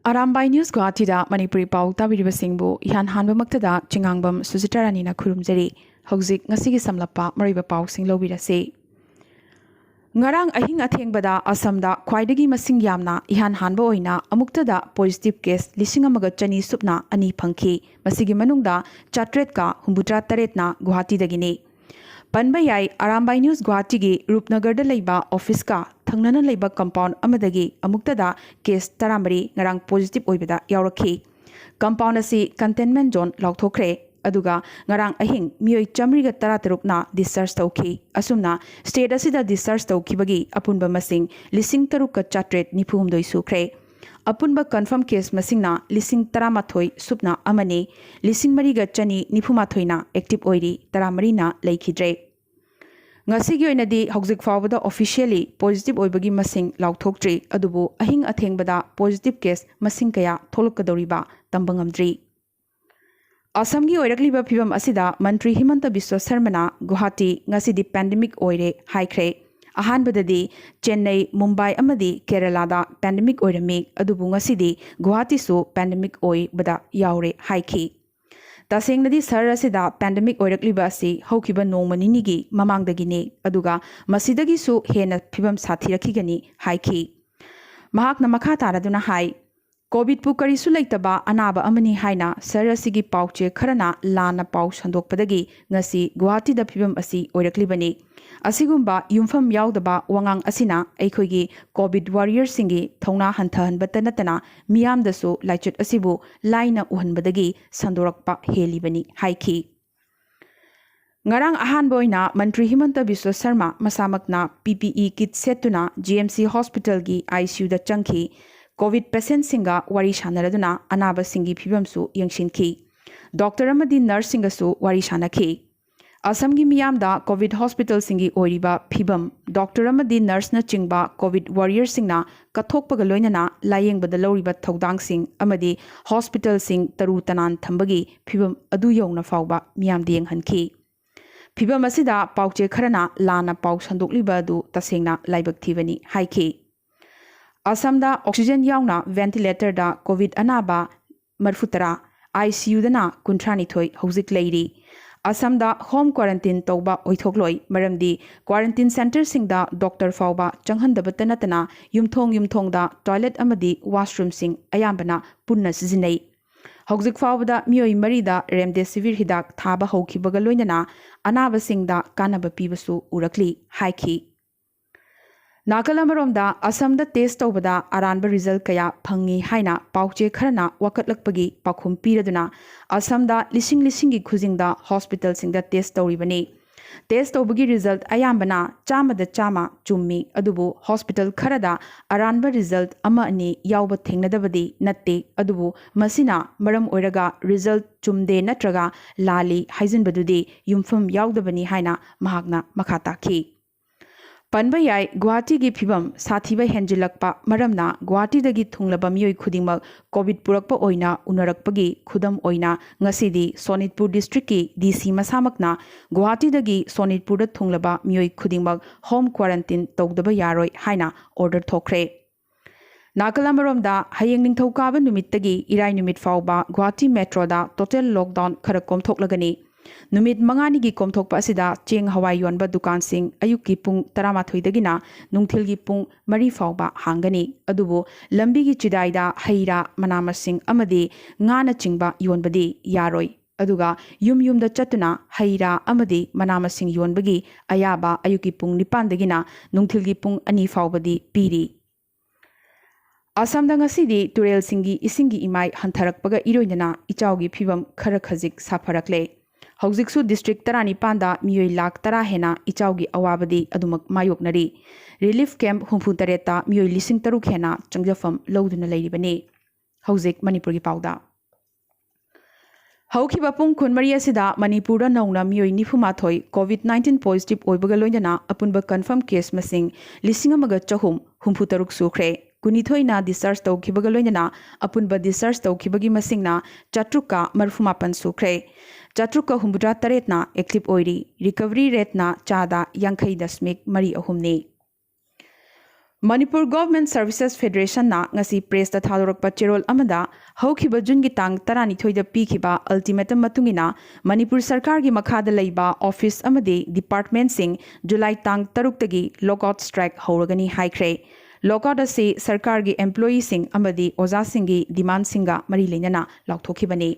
Arambai News Guwahati da Manipuri pau tabiriba singbu ihan hanba maktada chingangbam Sujitarani na khurumjari hauzik ngasigi samlapa mariba pau sing lobirase ngarang ahing athengbada asamda khwaidagi masing yamna ihan hanba oina amuktada positive case lisingamaga chani supna ani phangki masigi manungda chatret ka humbutra taret na Guwahati dagini Panba yai Arambai News Guwahati gi Rupnagar da leiba office ka thangnana leiba compound amadagi amuktada case taramari ngarang positive oibada yaurakhi compound asi containment zone lauthokre aduga ngarang ahing mioi chamri ga tarataruk na discharge tauki asumna state asida discharge taukibagi apunba masing lising taruk ka chatret nifum doi sukre apunba confirm case masingna lising taramathoi supna amane lising mariga chani nifuma active oiri taramari na leikhidre ngasigi oinadi hauzik fawbada officially positive oibagi masing lauthokdri adubu ahing athengbada positive case masing kaya tholokadoriba tambangamdri Asamgi oirakliba phibam asida Mantri Himanta Biswa Sarmana Guwahati ngasidi pandemic oire haikre ahanbadadi Chennai Mumbai amadi Kerala da pandemic oirami adubu ngasidi Guwahati su pandemic oi bada yaure haiki Tasengnadi sar asida pandemic oirakliba asi haukiba nongmaninigi mamangdagini aduga masidagi su hena phibam sathirakigani haiki mahakna makha taraduna hai COVID pu karisu leitaba anaba amani haina sarasigi pauche kharana lana pau sandokpadagi ngasi Guwahati da phibam asi oiraklibani asigumba yumfam yaudaba wangang asina aikhoigi COVID warrior singi thongna hanthahanbata natana miyamdasu laichut asibu laina uhanbadagi sandorakpa helibani haiki Ngarang ahan boina Mantri Himanta Biswa Sarma masamakna PPE kit setuna GMC Hospital gi ICU da changki COVID patient singa wari sanaraduna anaba singi phibamsu yangshinki doctor amadi nurse singasu wari sanakhi Asam gi miyamda COVID hospital singi oiriba phibam doctor amadi nurse na chingba COVID warrior singna kathokpaga loinana layengbada loriba thodang sing amadi hospital sing taru tanan thambagi phibam adu yongna fawba miyamdi yenghanki phibam asida pauche kharana lana pau sandokliba adu tasengna laibak thibani haiki Asamda oxygen yauna ventilator da COVID anaba marfutara ICU dana kuntrani thoi hauzik leiri Asamda home quarantine tauba oithokloi maramdi quarantine center singda doctor fauba changhandabata natana yumthong da toilet amadi washroom sing ayambana punna sizinai hauzik faubada mioi marida remdesivir hidak thaba haukibaga loinana anaba singda kanaba pibasu urakli haiki Nakalamaromda Asamda test tawbada aranba result kaya phangi haina pauche kharana wakatlakpagi pakhum piraduna Asamda lising gi khujingda hospital singda test tawribani test tawbagi result ayambana chama chummi adubu hospital kharada aranba result ama ani yawba thengnadabadi natte adubu masina maram oiraga result chumde natraga lali haijinbadudi yumfam yawdabani haina mahakna makhataki Panba yai Guwahati gi phibam sathiba henjilakpa maramna Guwahati dagi thunglaba miyoi khudingmak COVID purakpa oina unarakpagi khudam oina ngasidi Sonitpur district ki DC masamakna Guwahati dagi Sonitpur da thunglaba miyoi khudingmak home quarantine tawdaba yaroi haina order thokre Nakalamaromda hayeng ningthokaba numittagi irai numit fawba Guwahati metro da total lockdown khara komthoklagani Numit mangani gi komthokpa asida cheng hawai yonba dukan sing ayuki pung 13 dagina nungthilgi pung 3 fawba hangani adubu lambi gi chidaida haira manamasing amadi ngana chingba yonbadi yaroi aduga yumda chatuna haira amadi manamasing yonbagi ayaba ayuki pung 9 dagina nungthilgi pung 2 fawbadi piri Asam dangasidi turel singi isingi imai hantharakpaga iroinana ichaugi phibam khara khajik safarakle Hauziksu district tarani panda miyoi lakh tara hena ichaugi awabadi adumak mayoknari relief camp humpu tareta miyoi lising taruk hena changjafam loduna leiribani Hauzik Manipuri pauda Haukiba pung kunmari asida Manipura nauna miyoi nifumathoi COVID-19 positive oibaga loinana apunba confirm case masing lisingamaga chahum humpu taruk sukre kunithoina discharge tawkibaga loinana apunba discharge tawkibagi masingna chatruka marfumapan sukre Chatruka humbudra taretna active oiri recovery rate na chada 50.3 ahumni Manipur Government Services Federation na ngasi press ta thalorokpa cherol amada haukiba jun gi tang 12 da pikiba ultimatum matungina Manipur Sarkar gi makhada leiba office amadi department sing July tang 3 tagi lockout strike horagani haikre lockout ase sarkar gi employee sing amadi oza sing gi demand singa mari leinana laukthokibani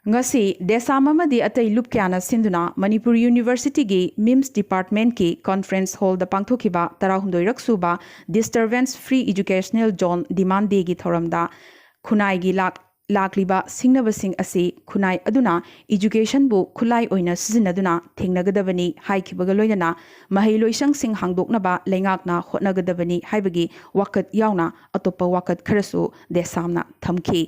ngasi desam amadi atai lup kyana sinduna Manipur University gi MIMS department ki conference hall da pangthokiba 16 raksuba disturbance free educational zone demand day gi thoramda khunai gi lakliba singnaba sing ase khunai aduna education bu khulai oina sizinaduna thengnagadabani haikibaga loinana mahai loisang sing hangdoknaba lengakna hotnagadabani haibagi wakat yauna atopa wakat kharasu desamna thamki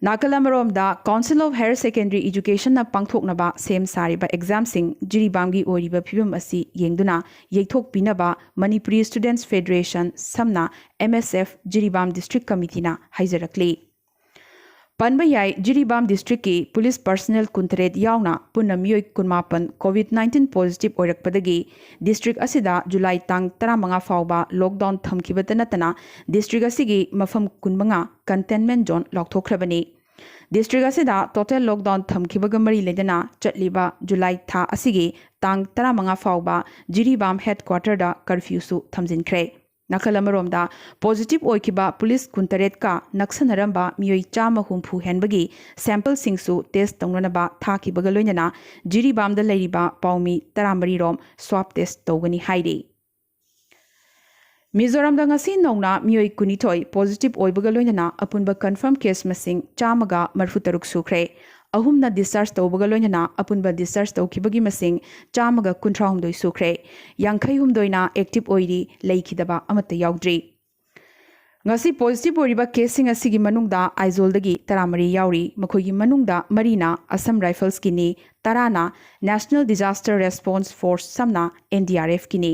Nakalamaromda Council of Higher Secondary Education na pangthoknaba sem sariba exam sing jiribamgi oriba phibam asi yengduna yekthok pinaba Manipuri Students Federation samna MSF Jiribam District Committee na haijarakli Panbayai Jiribam District ki police personnel kuntret yauna punna miyoi kunmapan COVID-19 positive oirakpadagi district asida July tang 15 fawba lockdown thamkibata natana district asigi mafam kunmanga containment zone lokthokhrabani district asida total lockdown thamkibaga mari ledana chatliba July tha asigi tang 15 fawba Jiribam headquarter da curfew su thamjinkhre Nakalamaromda positive oikiba police kuntaret ka naksanaramba miyoi chama humpu henbagi sample singsu test tongranaba thakibaga loinana Jiribam da leiriba paumi 13 rom swab test togani hairi Mizoram da ngasi nongna miyoi kunithoi positive oibaga loinana apunba confirm case masing chamaga marfutaruk sukre ahumna discharge tawbaga loinana apunba discharge tawkibagi masing chamaga kunthraumdoi sukre yankhai humdoina active oiri leikidaba amata yaudri ngasi positive oriba casing asigi manungda aizol dagi taramari yauri makhogi manungda marina Assam Rifles kini tarana National Disaster Response Force samna NDRF kini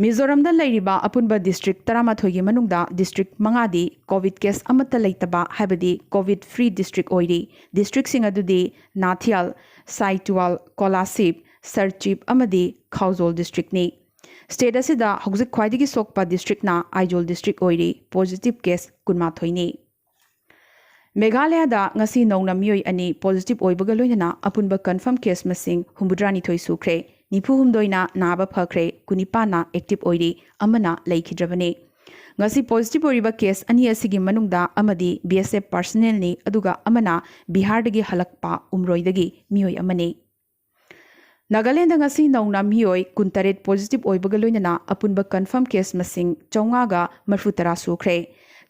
Mizoram da leiriba apunba district taramathogi manungda district mangadi covid case amata leitaba habadi covid free district oiri district sing adudi Nathial Saitual Kolasip Sarchip amadi Khauzol district ni state asida hojik khwaidigi sokpa district na Aizol district oiri positive case kunmathoi ni Meghalaya da ngasi nongna miyoi ani positive oibaga loinana apunba confirm case masing humbudrani thoi sukre nipu humdoina naba phakre kunipana active oiri amana leikidrabane ngasi positive oriba case ani asigi manungda amadi BSF personnel ni aduga amana Bihar dagi halakpa umroidagi miyoi amane Nagaland ngasi nongna miyoi kuntaret positive oibaga loinana apunba confirm case masing chaunga ga marfutara sukre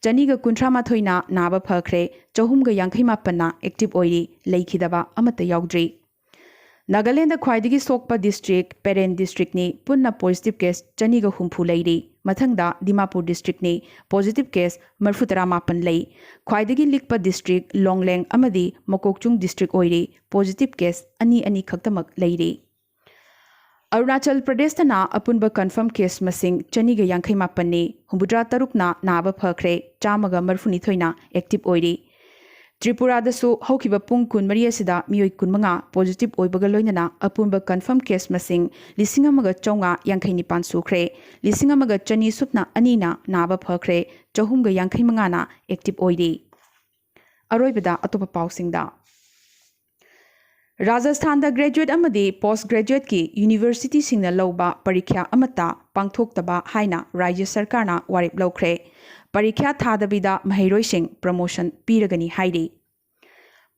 Janiga kunthramathoina naba phakre chahumga yankhaimapanna active oiri leikidaba amata yaudri Nagaland khwaidigi sokpa district Peren district ni punna positive case chaniga humpu leiri mathangda Dimapur district ni positive case marfutara mapan lei khwaidigi likpa district Longleng amadi Mokokchung district oiri positive case ani khaktamak leiri Arunachal Pradesh na apunba confirm case masing chaniga yankhai mapan ni humbudra tarukna naba phakre chamaga marfuni thoina active oiri Tripura da su haukiba pung kun maria sida miyoi kun manga positive oibaga loinana apunba confirm case masing lisingamaga chonga yankhai nipan sukre lisingamaga chani supna anina naba phakre chahumga yankhai manga na active oiri aroibada atopa pausingda Rajasthan da graduate amadi postgraduate ki university singna lauba parikya amata pangthok haina Rajya Sarkar na warip laukre parikya thadabida mahairoi sing promotion piragani hairi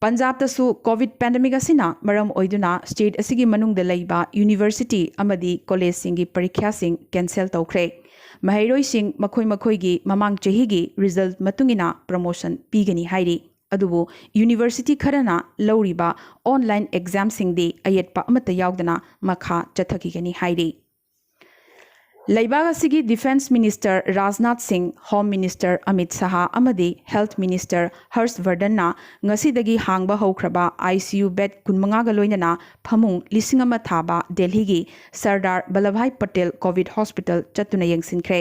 Punjab da su covid pandemic asina maram oiduna state asigi manung da leiba university amadi college singi parikya sing cancel tawkre mahairoi sing makhoi gi mamang chehi gi result matungina promotion pigani hairi adubu university kharana lauriba online exam singdi ayetpa amata yaudana makha chathakigani hairi Laibaga sigi Defense Minister Rajnath Singh, Home Minister Amit Shah amadi Health Minister Harshvardhan na ngasidagi hangba haukraba ICU bed kunmanga ga loinana phamung lisingama thaba Delhi gi Sardar Vallabhbhai Patel Covid Hospital chatuna yengsinkre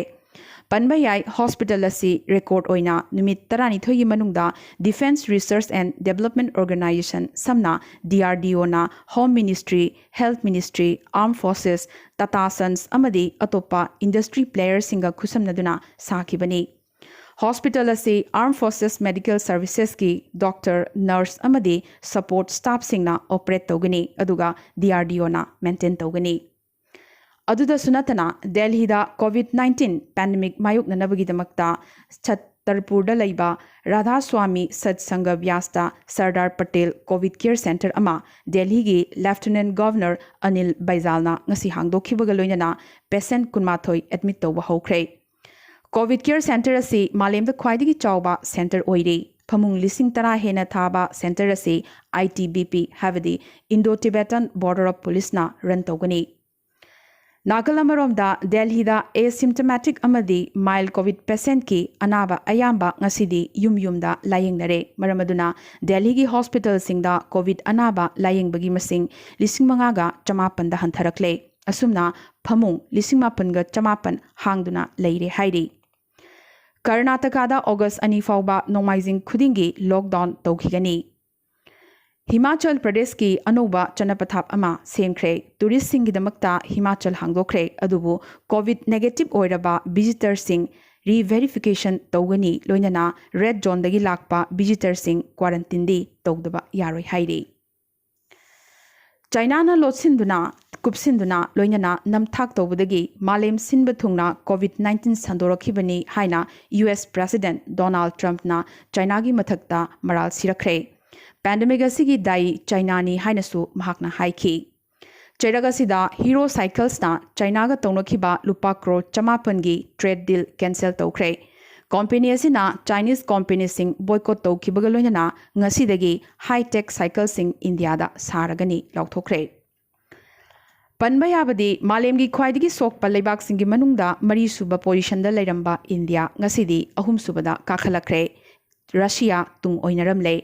Panba yai hospital asi record oina numit 12 gi manungda Defense Research and Development Organization samna DRDO na Home Ministry, Health Ministry, Armed Forces, Tata Sons amadi atopa industry players singa khusamnaduna sakibani. Hospital asi Armed Forces Medical Services ki doctor, nurse amadi support staff singna operate togani aduga DRDO na maintain togani. Aduda sunatana Delhi da COVID-19 pandemic mayuk nanabagidamagta Chhattarpurda laiba Radha Swami Satsanga Vyasta Sardar Patel COVID Care Center ama Delhi gi Lieutenant Governor Anil Baijalna ngasi hangdokhibaga loinana patient kunmathoi admit tawba hokre. COVID Care Center asi malemda khwaidigi chawba center oire. Phamung lising tara hena thaba center asi ITBP havadi Indo-Tibetan Border of Police na run tawgani. Nagalamaromda Delhi da asymptomatic amadi mild COVID patient ki anaba ayamba ngasidi yumda layingnare maramaduna Delhi gi hospital singda COVID anaba layingbagi masing lising mangaga chamapanda hantharakle asumna phamung lising mapanga chamapan hangduna leire hairi. Karnataka da August ani fauba nomaizing khudingi lockdown tawkhigani. Himachal Pradesh ki anuba chanapathap ama semkhre tourist singgidamakta Himachal hangdokre adubu COVID negative oiraba visitor sing re-verification tawgani loinana red zone dagi lakpa visitor sing quarantine di tawdaba yaroi hairi. China na lotsinduna kupsinduna loinana namthak tawbudagi malem sinba thungna COVID-19 sandorakhibani haina US President Donald Trump na China gi mathakta maral sirakre. Pandemic asigi dai China ni hainasu mahakna haiki. Chairagasida Hero Cycles na China ga tawnakiba lupa crore chamapan gi trade deal cancel tawkre. Company asina Chinese company sing boycott tawkibaga loinana ngasidagi high-tech cycle sing India da saragani lauthokre. Panbayabadi malemgi khwaidigi sokpa leibak singi manungda mari suba position da leiramba India ngasidi ahum subada kakhalakre. Russia tung oinaramle.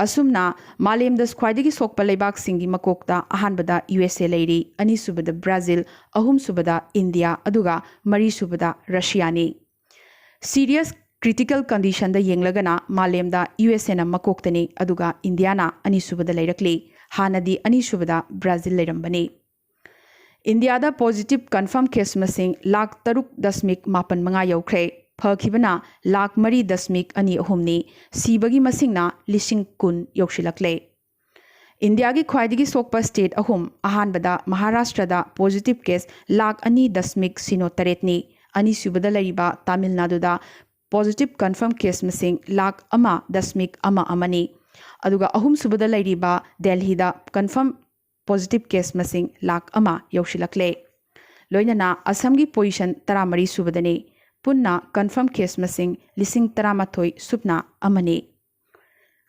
Asumna malemda khwaidigi sokpa leibak singi makokta ahanbada USA leiri ani subada Brazil ahum subada India aduga mari subada Russia ni. Serious critical condition da yenglagana malemda USA na makoktani aduga India na ani subada leirakli hanadi ani subada Brazil leirambani. India da positive confirm case masing lakh 3.8 manga yaukre. Phakibana lakh 3.2 sibagi masingna lising kun yokshilakle. India gi khwaidigi sokpa state ahum ahanbada Maharashtra da positive case lakh 2.08 ni ani subada lariba Tamil Nadu da positive confirm case masing lakh 1.1 ni aduga ahum subada lariba Delhi da confirm positive case masing lakh 1 yokshilakle. Loinana Assam gi position 13 subadani punna confirm case masing lising 13 subna amani.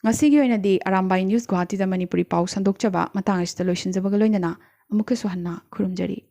Ngasigi oinadi Arambai News Guwahati da Manipuri pau sandokchaba matang asita loisinjabaga loinana amuka suhanna khurumjari.